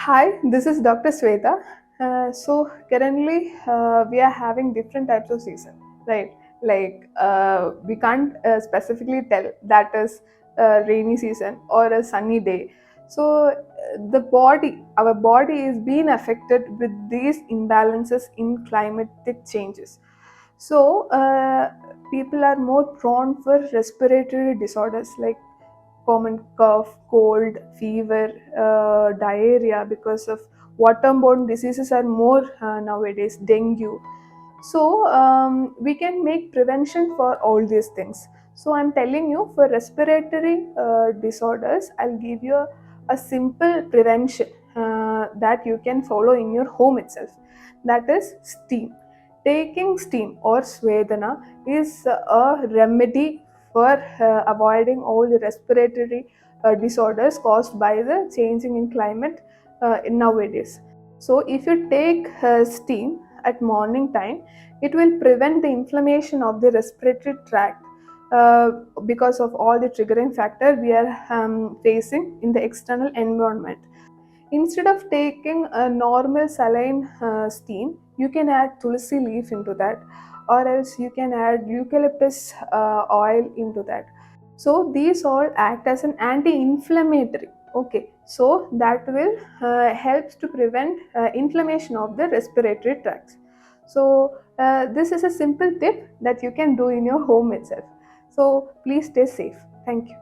Hi, this is Dr. Swetha. So currently we are having different types of season, right? We can't specifically tell that is a rainy season or a sunny day. So our body is being affected with these imbalances in climatic changes. So people are more prone for respiratory disorders like common cough, cold, fever, diarrhea because of waterborne diseases are more nowadays, dengue. So we can make prevention for all these things. So I'm telling you for respiratory disorders, I'll give you a simple prevention that you can follow in your home itself. That is steam. Taking steam or Swedana is a remedy for avoiding all the respiratory disorders caused by the changing in climate nowadays. So if you take steam at morning time, it will prevent the inflammation of the respiratory tract uh, because of all the triggering factor we are facing in the external environment. Instead of taking a normal saline steam, you can add tulsi leaf into that, or else you can add eucalyptus oil into that. So these all act as an anti-inflammatory. Okay, so that will helps to prevent inflammation of the respiratory tracts. So this is a simple tip that you can do in your home itself. So please stay safe. Thank you.